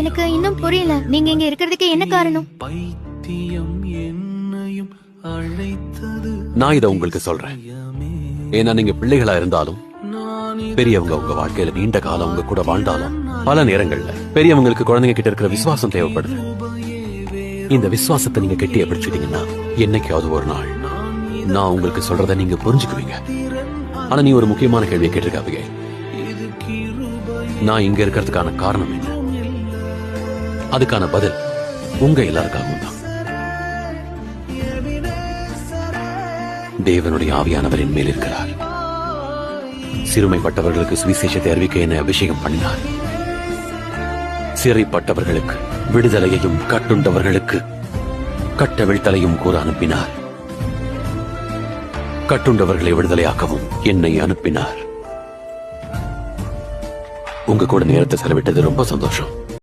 எனக்கு இன்னும் புரியல. நீங்க இங்க இருக்கிறதுக்கு என்ன காரணம்? நான் இதை உங்களுக்கு சொல்றேன். ஏன்னா நீங்க பிள்ளைகளா இருந்தாலும் பெரியவங்க உங்க வாழ்க்கையில நீண்ட காலம் உங்க கூட வாழ்ந்தாலும் பல நேரங்கள்ல பெரியவங்களுக்கு குழந்தைங்க கிட்ட இருக்கிற விசுவாசம் தேவைப்படுது. இந்த விசுவாசத்தை நீங்க கெட்டியா பிடிச்சிட்டீங்கன்னா என்னைக்காவது ஒரு நாள் நான் உங்களுக்கு சொல்றதை நீங்க புரிஞ்சுக்குவீங்க. ஆனா நீ ஒரு முக்கியமான கேள்வியை கேட்டிருக்காங்க. நான் இங்க இருக்கிறதுக்கான காரணம் என்ன? அதுக்கான பதில் உங்க எல்லாருக்காகவும் தான். தேவனுடைய ஆவியானவரின் மேல் இருக்கிறார். சிறுமைப்பட்டவர்களுக்கு சுவிசேஷத்தை அறிவிக்க என்னை அபிஷேகம் பண்ணினார். சிறைப்பட்டவர்களுக்கு விடுதலையையும் கட்டுண்டவர்களுக்கு கட்டவிழ்த்தலையும் கூற அனுப்பினார். கட்டுண்டவர்களை விடுதலையாக்கவும் என்னை அனுப்பினார். உங்க கூட நேரத்தை செலவிட்டது ரொம்ப சந்தோஷம்.